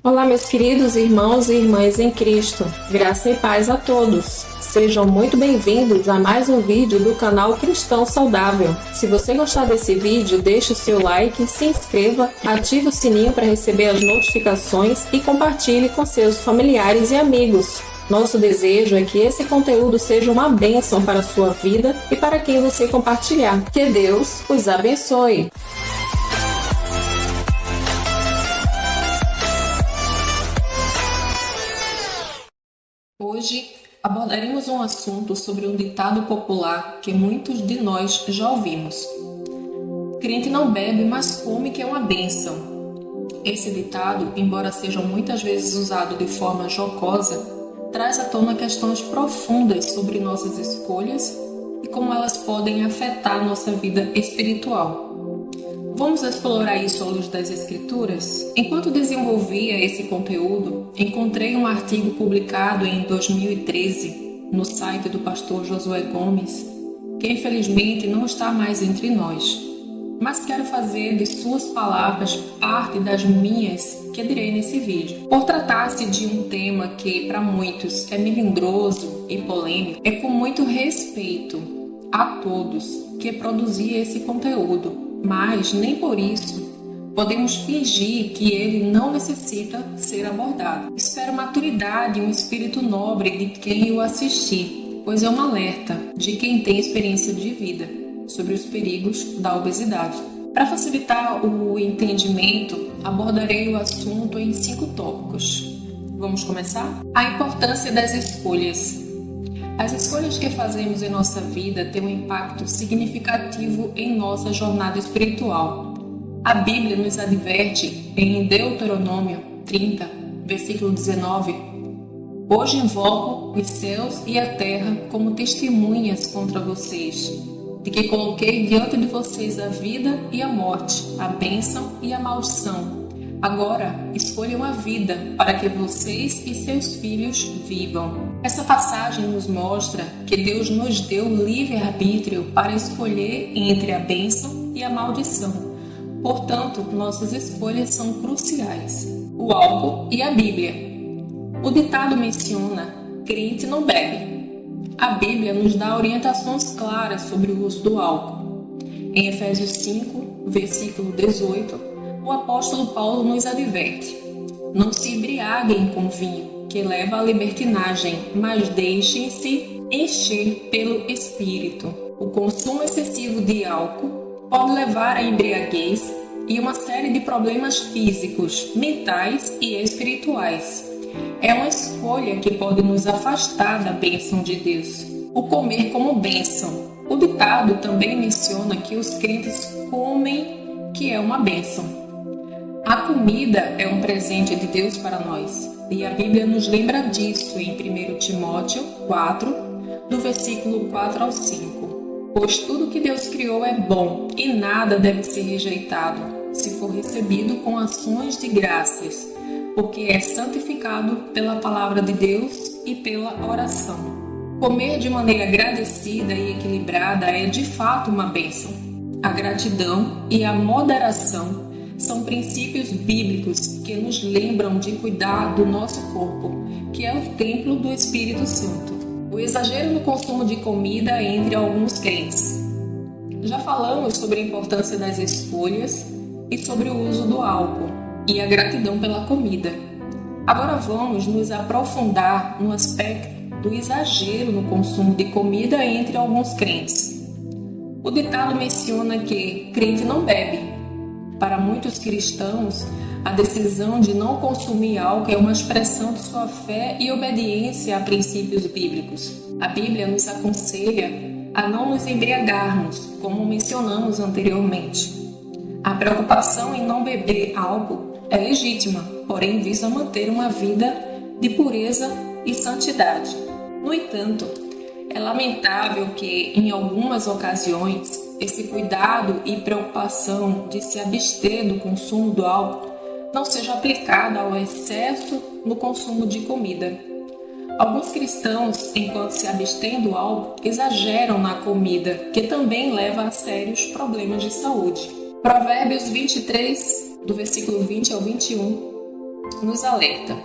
Olá, meus queridos irmãos e irmãs em Cristo. Graça e paz a todos. Sejam muito bem-vindos a mais um vídeo do canal Cristão Saudável. Se você gostar desse vídeo, deixe o seu like, se inscreva, ative o sininho para receber as notificações e compartilhe com seus familiares e amigos. Nosso desejo é que esse conteúdo seja uma bênção para a sua vida e para quem você compartilhar. Que Deus os abençoe. Hoje abordaremos um assunto sobre um ditado popular que muitos de nós já ouvimos. Crente não bebe, mas come, que é uma bênção. Esse ditado, embora seja muitas vezes usado de forma jocosa, traz à tona questões profundas sobre nossas escolhas e como elas podem afetar nossa vida espiritual. Vamos explorar isso à luz das Escrituras? Enquanto desenvolvia esse conteúdo, encontrei um artigo publicado em 2013 no site do pastor Josué Gomes, que infelizmente não está mais entre nós, mas quero fazer de suas palavras parte das minhas que direi nesse vídeo. Por tratar-se de um tema que para muitos é melindroso e polêmico, é com muito respeito a todos que produzi esse conteúdo, mas nem por isso podemos fingir que ele não necessita ser abordado. Espero maturidade e um espírito nobre de quem o assistir, pois é um alerta de quem tem experiência de vida sobre os perigos da obesidade. Para facilitar o entendimento, abordarei o assunto em 5 tópicos. Vamos começar? A importância das escolhas. As escolhas que fazemos em nossa vida têm um impacto significativo em nossa jornada espiritual. A Bíblia nos adverte em Deuteronômio 30, versículo 19: Hoje invoco os céus e a terra como testemunhas contra vocês, de que coloquei diante de vocês a vida e a morte, a bênção e a maldição. Agora, escolham a vida para que vocês e seus filhos vivam. Essa passagem nos mostra que Deus nos deu livre-arbítrio para escolher entre a bênção e a maldição. Portanto, nossas escolhas são cruciais. O álcool e a Bíblia. O ditado menciona: crente não bebe. A Bíblia nos dá orientações claras sobre o uso do álcool. Em Efésios 5, versículo 18, o apóstolo Paulo nos adverte: não se embriaguem com vinho, que leva à libertinagem, mas deixem-se encher pelo Espírito. O consumo excessivo de álcool pode levar à embriaguez e uma série de problemas físicos, mentais e espirituais. É uma escolha que pode nos afastar da bênção de Deus. O comer como bênção. O ditado também menciona que os crentes comem, que é uma bênção. A comida é um presente de Deus para nós, e a Bíblia nos lembra disso em 1 Timóteo 4, do versículo 4 ao 5. Pois tudo que Deus criou é bom, e nada deve ser rejeitado, se for recebido com ações de graças, porque é santificado pela palavra de Deus e pela oração. Comer de maneira agradecida e equilibrada é de fato uma bênção. A gratidão e a moderação são princípios bíblicos que nos lembram de cuidar do nosso corpo, que é o templo do Espírito Santo. O exagero no consumo de comida entre alguns crentes. Já falamos sobre a importância das escolhas e sobre o uso do álcool e a gratidão pela comida. Agora vamos nos aprofundar no aspecto do exagero no consumo de comida entre alguns crentes. O ditado menciona que crente não bebe. Para muitos cristãos, a decisão de não consumir álcool é uma expressão de sua fé e obediência a princípios bíblicos. A Bíblia nos aconselha a não nos embriagarmos, como mencionamos anteriormente. A preocupação em não beber álcool é legítima, porém visa manter uma vida de pureza e santidade. No entanto, é lamentável que, em algumas ocasiões, esse cuidado e preocupação de se abster do consumo do álcool não seja aplicado ao excesso no consumo de comida. Alguns cristãos, enquanto se abstêm do álcool, exageram na comida, que também leva a sérios problemas de saúde. Provérbios 23, do versículo 20 ao 21. nos alerta: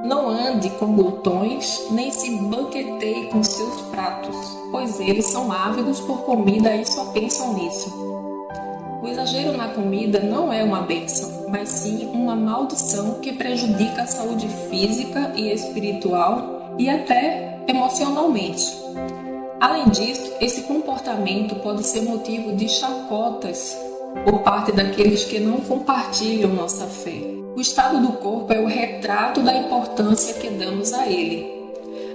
não ande com glutões, nem se banqueteie com seus pratos, pois eles são ávidos por comida e só pensam nisso. O exagero na comida não é uma bênção, mas sim uma maldição que prejudica a saúde física e espiritual e até emocionalmente. Além disso, esse comportamento pode ser motivo de chacotas por parte daqueles que não compartilham nossa fé. O estado do corpo é o retrato da importância que damos a ele.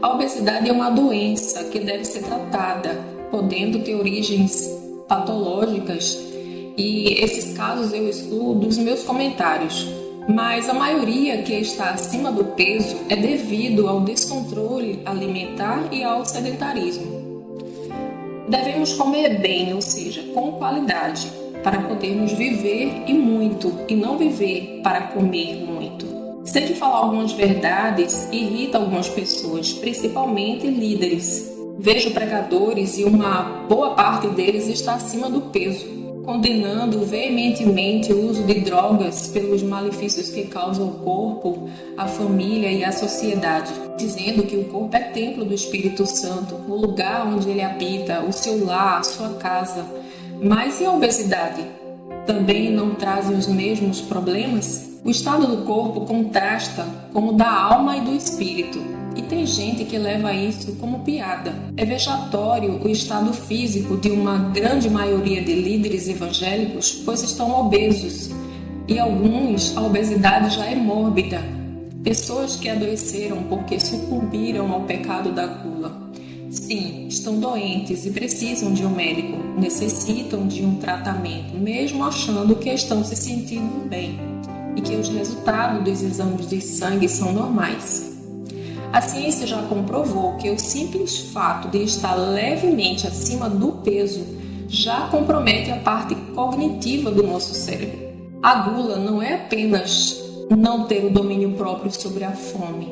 A obesidade é uma doença que deve ser tratada, podendo ter origens patológicas, e esses casos eu excluo dos meus comentários. Mas a maioria que está acima do peso é devido ao descontrole alimentar e ao sedentarismo. Devemos comer bem, ou seja, com qualidade, para podermos viver e muito, e não viver para comer muito. Sei que falar algumas verdades irrita algumas pessoas, principalmente líderes. Vejo pregadores e uma boa parte deles está acima do peso, condenando veementemente o uso de drogas pelos malefícios que causam ao corpo, à família e à sociedade, dizendo que o corpo é templo do Espírito Santo, o lugar onde ele habita, o seu lar, a sua casa. Mas e a obesidade? Também não trazem os mesmos problemas? O estado do corpo contrasta com o da alma e do espírito. E tem gente que leva isso como piada. É vexatório o estado físico de uma grande maioria de líderes evangélicos, pois estão obesos. E alguns, a obesidade já é mórbida. Pessoas que adoeceram porque sucumbiram ao pecado da gula. Sim, estão doentes e precisam de um médico, necessitam de um tratamento, mesmo achando que estão se sentindo bem e que os resultados dos exames de sangue são normais. A ciência já comprovou que o simples fato de estar levemente acima do peso já compromete a parte cognitiva do nosso cérebro. A gula não é apenas não ter o domínio próprio sobre a fome,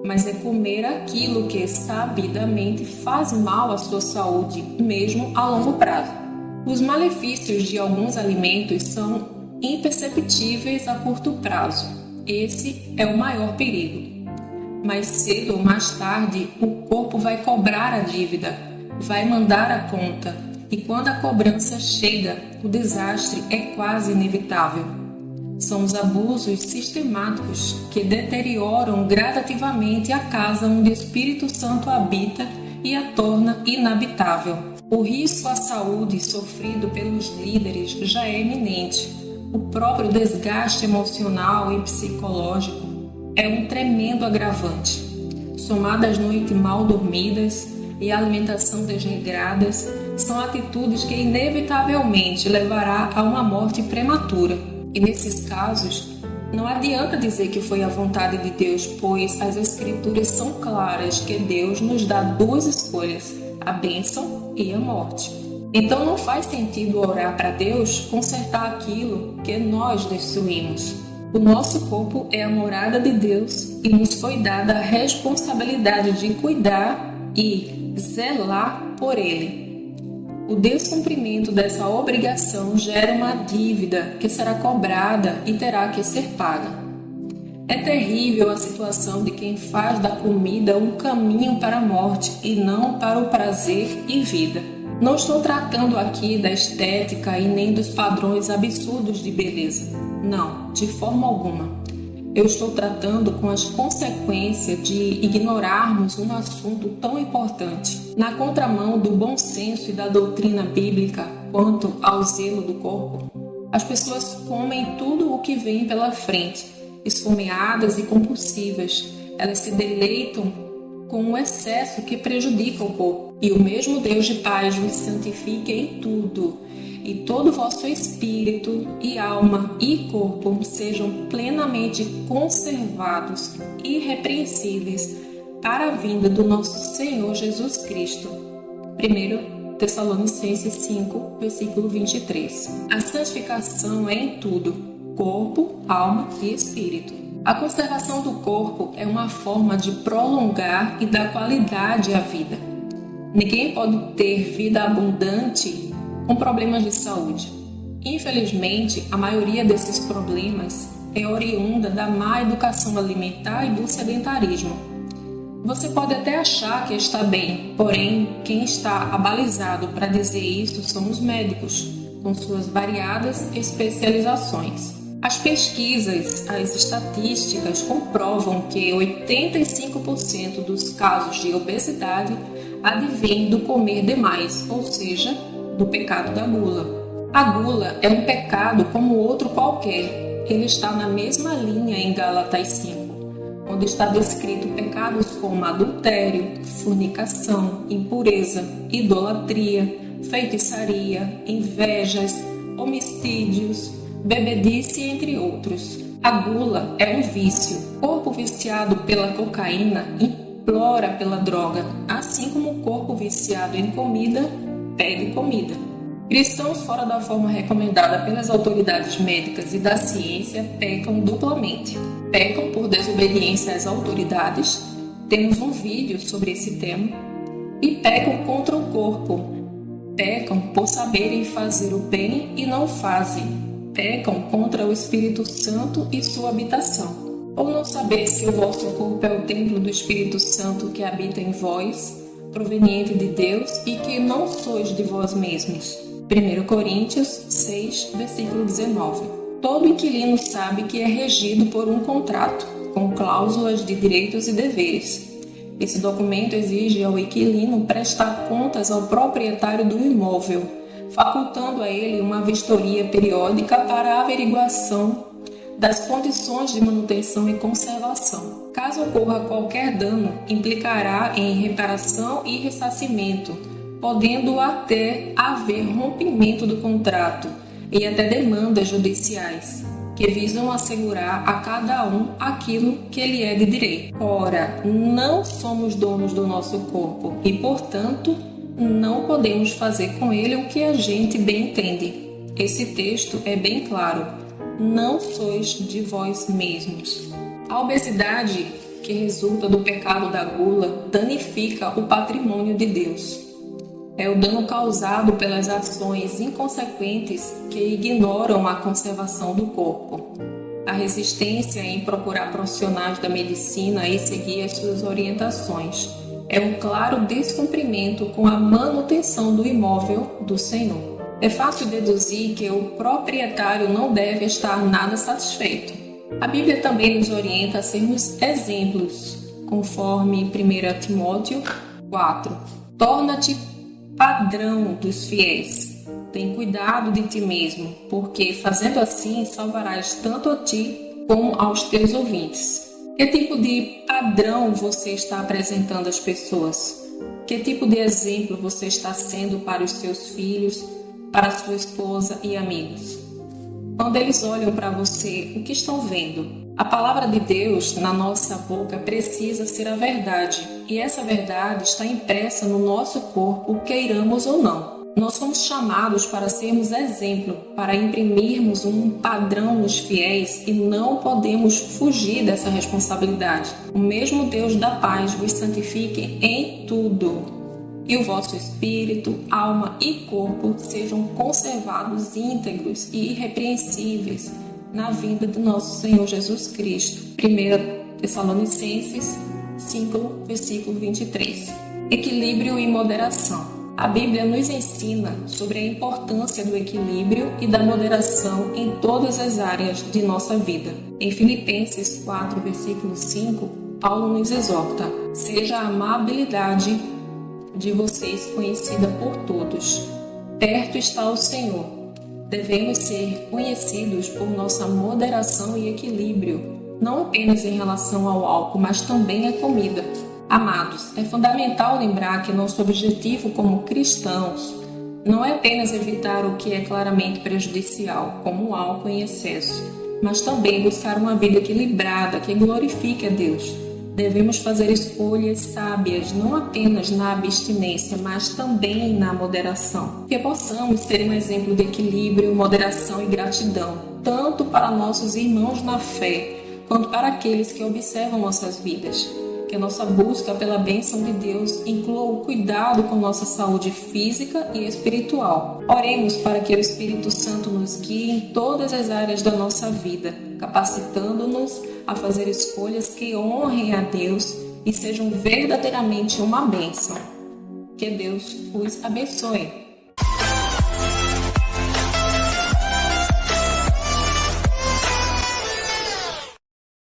mas é comer aquilo que sabidamente faz mal à sua saúde, mesmo a longo prazo. Os malefícios de alguns alimentos são imperceptíveis a curto prazo. Esse é o maior perigo. Mais cedo ou mais tarde, o corpo vai cobrar a dívida, vai mandar a conta, e quando a cobrança chega, o desastre é quase inevitável. São os abusos sistemáticos que deterioram gradativamente a casa onde o Espírito Santo habita e a torna inabitável. O risco à saúde sofrido pelos líderes já é iminente. O próprio desgaste emocional e psicológico é um tremendo agravante. Somado às noites mal dormidas e à alimentação desregradas, são atitudes que inevitavelmente levará a uma morte prematura. E nesses casos, não adianta dizer que foi a vontade de Deus, pois as Escrituras são claras que Deus nos dá duas escolhas, a bênção e a morte. Então não faz sentido orar para Deus consertar aquilo que nós destruímos. O nosso corpo é a morada de Deus e nos foi dada a responsabilidade de cuidar e zelar por ele. O descumprimento dessa obrigação gera uma dívida que será cobrada e terá que ser paga. É terrível a situação de quem faz da comida um caminho para a morte e não para o prazer e vida. Não estou tratando aqui da estética e nem dos padrões absurdos de beleza. Não, de forma alguma. Eu estou tratando com as consequências de ignorarmos um assunto tão importante. Na contramão do bom senso e da doutrina bíblica quanto ao zelo do corpo, as pessoas comem tudo o que vem pela frente, esfomeadas e compulsivas. Elas se deleitam com um excesso que prejudica o corpo. E o mesmo Deus de paz vos santifique em tudo, e todo o vosso espírito e alma e corpo sejam plenamente conservados, irrepreensíveis, para a vinda do nosso Senhor Jesus Cristo. 1 Tessalonicenses 5, versículo 23. A santificação é em tudo, corpo, alma e espírito. A conservação do corpo é uma forma de prolongar e dar qualidade à vida. Ninguém pode ter vida abundante com problemas de saúde. Infelizmente, a maioria desses problemas é oriunda da má educação alimentar e do sedentarismo. Você pode até achar que está bem, porém, quem está abalizado para dizer isso são os médicos, com suas variadas especializações. As pesquisas, as estatísticas comprovam que 85% dos casos de obesidade advêm do comer demais, ou seja, do pecado da gula. A gula é um pecado como outro qualquer. Ele está na mesma linha em Gálatas 5, onde está descrito pecados como adultério, fornicação, impureza, idolatria, feitiçaria, invejas, homicídios, bebedice, entre outros. A gula é um vício. O corpo viciado pela cocaína implora pela droga, assim como o corpo viciado em comida pede comida. Cristãos fora da forma recomendada pelas autoridades médicas e da ciência pecam duplamente. Pecam por desobediência às autoridades, temos um vídeo sobre esse tema, e pecam contra o corpo. Pecam por saberem fazer o bem e não fazem. Pecam contra o Espírito Santo e sua habitação. Ou não sabeis que o vosso corpo é o templo do Espírito Santo que habita em vós, proveniente de Deus, e que não sois de vós mesmos. 1 Coríntios 6, versículo 19. Todo inquilino sabe que é regido por um contrato, com cláusulas de direitos e deveres. Esse documento exige ao inquilino prestar contas ao proprietário do imóvel, facultando a ele uma vistoria periódica para a averiguação das condições de manutenção e conservação. Caso ocorra qualquer dano, implicará em reparação e ressarcimento, podendo até haver rompimento do contrato e até demandas judiciais, que visam assegurar a cada um aquilo que lhe é de direito. Ora, não somos donos do nosso corpo e, portanto, não podemos fazer com ele o que a gente bem entende. Esse texto é bem claro. Não sois de vós mesmos. A obesidade que resulta do pecado da gula danifica o patrimônio de Deus. É o dano causado pelas ações inconsequentes que ignoram a conservação do corpo. A resistência em procurar profissionais da medicina e seguir as suas orientações é um claro descumprimento com a manutenção do imóvel do Senhor. É fácil deduzir que o proprietário não deve estar nada satisfeito. A Bíblia também nos orienta a sermos exemplos, conforme 1 Timóteo 4. Torna-te padrão dos fiéis. Tem cuidado de ti mesmo, porque fazendo assim salvarás tanto a ti como aos teus ouvintes. Que tipo de padrão você está apresentando às pessoas? Que tipo de exemplo você está sendo para os seus filhos, para sua esposa e amigos? Quando eles olham para você, o que estão vendo? A palavra de Deus na nossa boca precisa ser a verdade, e essa verdade está impressa no nosso corpo, queiramos ou não. Nós somos chamados para sermos exemplo, para imprimirmos um padrão nos fiéis e não podemos fugir dessa responsabilidade. O mesmo Deus da paz vos santifique em tudo, e o vosso espírito, alma e corpo sejam conservados íntegros e irrepreensíveis na vinda do nosso Senhor Jesus Cristo. 1 Tessalonicenses 5, versículo 23. Equilíbrio e moderação. A Bíblia nos ensina sobre a importância do equilíbrio e da moderação em todas as áreas de nossa vida. Em Filipenses 4, versículo 5, Paulo nos exorta: seja a amabilidade de vocês conhecida por todos. Perto está o Senhor. Devemos ser conhecidos por nossa moderação e equilíbrio, não apenas em relação ao álcool, mas também à comida. Amados, é fundamental lembrar que nosso objetivo como cristãos não é apenas evitar o que é claramente prejudicial, como o álcool em excesso, mas também buscar uma vida equilibrada que glorifique a Deus. Devemos fazer escolhas sábias, não apenas na abstinência, mas também na moderação. Que possamos ser um exemplo de equilíbrio, moderação e gratidão, tanto para nossos irmãos na fé, quanto para aqueles que observam nossas vidas. Que que a nossa busca pela bênção de Deus inclua o cuidado com nossa saúde física e espiritual. Oremos para que o Espírito Santo nos guie em todas as áreas da nossa vida, capacitando-nos a fazer escolhas que honrem a Deus e sejam verdadeiramente uma bênção. Que Deus os abençoe.